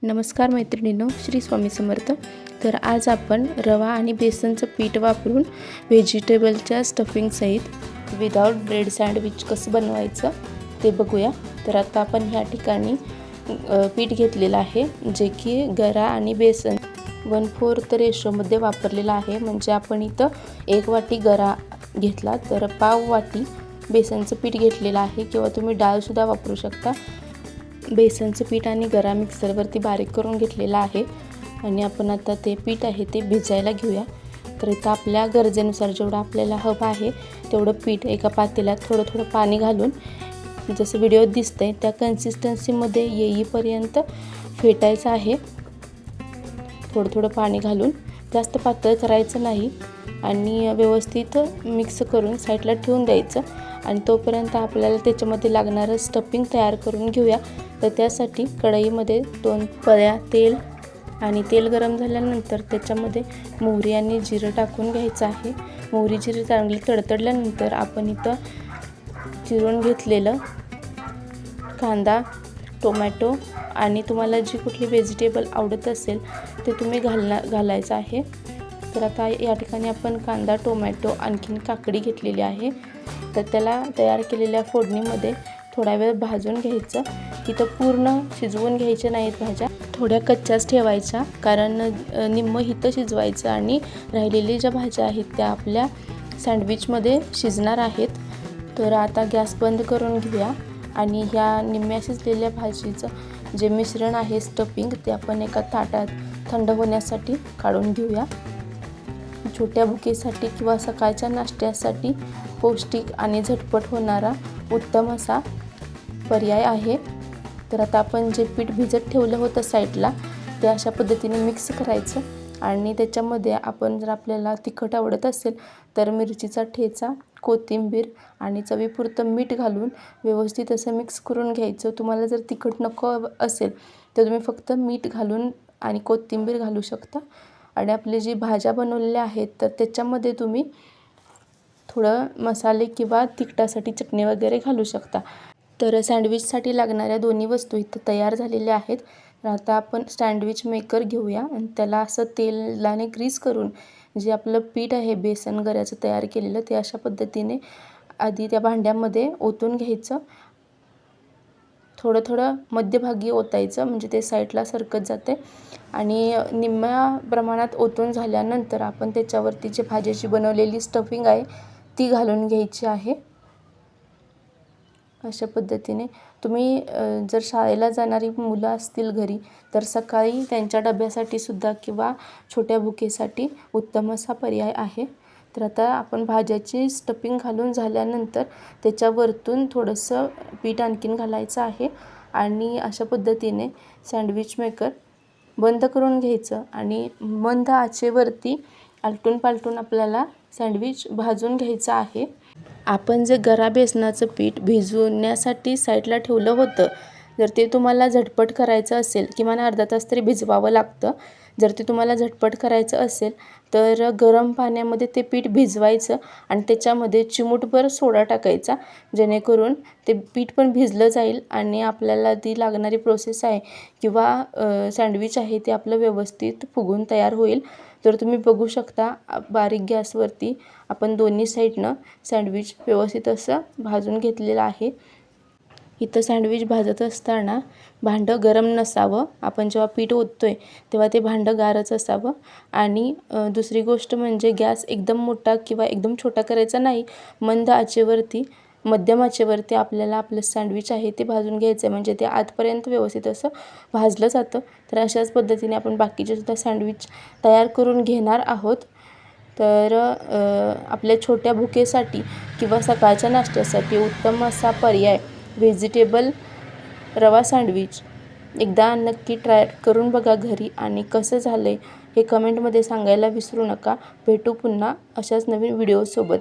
नमस्कार मैत्रिणींनो, श्री स्वामी समर्थ. तर आज आपण रवा आणि बेसनचं पीठ वापरून व्हेजिटेबलच्या स्टफिंगसहित विदाउट ब्रेड सँडविच कसं बनवायचं ते बघूया. तर आता आपण ह्या ठिकाणी पीठ घेतलेलं आहे, जे की गरा आणि बेसन 1/4 रेशोमध्ये वापरलेलं आहे. म्हणजे आपण इथं 1 वाटी गरा घेतला तर पाव वाटी बेसनचं पीठ घेतलेलं आहे, किंवा तुम्ही डाळसुद्धा वापरू शकता. बेसनचं पीठ आणि गरा मिक्सरवरती बारीक करून घेतलेला आहे आणि आपण आता ते पीठ आहे ते भिजायला घेऊया. तर इथं आपल्या गरजेनुसार जेवढं आपल्याला हवं आहे तेवढं पीठ एका पातेल्यात थोडं थोडं पाणी घालून, जसं व्हिडिओत दिसतंय त्या कन्सिस्टन्सीमध्ये येईपर्यंत फेटायचं आहे. थोडं थोडं पाणी घालून, जास्त पातळ करायचं नाही आणि व्यवस्थित मिक्स करून साईडला ठेवून द्यायचं. आणि तोपर्यंत आपल्याला त्याच्यामध्ये लागणारं स्टफिंग तयार करून घेऊया. तर त्यासाठी कढईमध्ये 2 पळ्या तेल आणि तेल गरम झाल्यानंतर त्याच्यामध्ये मोहरी आणि जिरं टाकून घ्यायचं आहे. मोहरी जिरं चांगली तडतडल्यानंतर आपण इथं चिरून घेतलेलं कांदा, टोमॅटो आणि तुम्हाला जी कुठली व्हेजिटेबल आवडत असेल ते तुम्ही घालायचं आहे. तर आता या ठिकाणी आपण कांदा, टोमॅटो, आणखीन काकडी घेतलेली आहे. तर त्याला तयार केलेल्या फोडणीमध्ये थोडा वेळ भाजून घ्यायचं. तिथं पूर्ण शिजवून घ्यायच्या नाहीत भाज्या, थोड्या कच्च्याच ठेवायच्या, कारण निम्मं हितं शिजवायचं आणि राहिलेल्या ज्या भाज्या आहेत त्या आपल्या सँडविचमध्ये शिजणार आहेत. तर आता गॅस बंद करून घेऊया आणि ह्या निम्म्या शिजलेल्या भाजीचं जे मिश्रण आहे स्टफिंग, ते आपण एका ताटात थंड होण्यासाठी काढून घेऊया. छोट्या भुकेसाठी किंवा सकाळच्या नाश्त्यासाठी पौष्टिक आणि झटपट होणारा उत्तम असा पर्याय आहे. तर आता आपण जे पीठ भिजत ठेवलं होतं साईडला, ते अशा पद्धतीने मिक्स करायचं आणि त्याच्यामध्ये आपण जर आपल्याला तिखट आवडत असेल तर मिरचीचा ठेचा, कोथिंबीर आणि चवीपुरतं मीठ घालून व्यवस्थित असं मिक्स करून घ्यायचं. तुम्हाला जर तिखट नको असेल तर तुम्ही फक्त मीठ घालून आणि कोथिंबीर घालू शकता. आणि आपले जी भाज्या बनवलेल्या आहेत तर त्याच्यामध्ये तुम्ही थोडं मसाले किंवा तिखटासाठी चटणी वगैरे घालू शकता. तर सँडविचसाठी लागणाऱ्या दोन्ही वस्तू इथं तयार झालेल्या आहेत. आता आपण सँडविच मेकर घेऊया आणि त्याला असं तेलाने ग्रीस करून जे आपलं पीठ आहे बेसन गऱ्याचं तयार केलेलं, ते अशा पद्धतीने आधी त्या भांड्यामध्ये ओतून घ्यायचं. थोडं थोडं मध्यभागी ओतायचं, म्हणजे ते साईडला सरकत जाते. आणि निम्म्या प्रमाणात ओतून झाल्यानंतर आपण त्याच्यावरती जे भाजीची बनवलेली स्टफिंग आहे ती घालून घ्यायची आहे. अशा पद्धतीने तुम्ही जर शाळेला जाणारी मुलं असतील घरी, तर सकाळी त्यांच्या डब्यासाठी सुद्धा किंवा छोट्या भुकेसाठी उत्तम असा पर्याय आहे. तर आता आपण भाज्याची स्टफिंग घालून झाल्यानंतर त्याच्यावरतून थोडंसं पीठ आणखीन घालायचं आहे आणि अशा पद्धतीने सँडविच मेकर बंद करून घ्यायचं आणि मंद आचेवरती आलटून पालटून आपल्याला सँडविच भाजून घ्यायचं आहे. आपण जे गरा बेसनाचं पीठ भिजवण्यासाठी साईडला ठेवलं होतं, जर ते तुम्हाला झटपट करायचं असेल, किमान अर्धा तास तरी भिजवावं लागतं. जर ते तुम्हाला झटपट करायचं असेल तर गरम पाण्यामध्ये ते पीठ भिजवायचं आणि त्याच्यामध्ये चिमूटभर सोडा टाकायचा, जेणेकरून ते पीठ पण भिजलं जाईल आणि आपल्याला ती लागणारी प्रोसेस आहे किंवा सँडविच आहे ते आपलं व्यवस्थित फुगून तयार होईल. तर तुम्ही बघू शकता बारीक गॅसवरती आपण दोन्ही साईडनं सँडविच व्यवस्थित असं भाजून घेतलेलं आहे. इथं सँडविच भाजत असताना भांडं गरम नसावं. आपण जेव्हा पीठ ओततोय तेव्हा ते भांडं गारच असावं. आणि दुसरी गोष्ट म्हणजे गॅस एकदम मोठा किंवा एकदम छोटा करायचा नाही. मंद आचेवरती, मध्यम आचेवरती आपल्याला आपलं सँडविच आहे ते भाजून घ्यायचं आहे, म्हणजे ते आतपर्यंत व्यवस्थित असं भाजलं जातं. तर अशाच पद्धतीने आपण बाकीचे सुद्धा सँडविच तयार करून घेणार आहोत. तर आपल्या छोट्या भुकेसाठी किंवा सकाळच्या नाश्त्यासाठी उत्तम असा पर्याय व्हेजिटेबल रवा सँडविच एकदा नक्की ट्राय करून बघा घरी, आणि कसं झालं आहे हे कमेंटमध्ये सांगायला विसरू नका. भेटू पुन्हा अशाच नवीन व्हिडिओसोबत.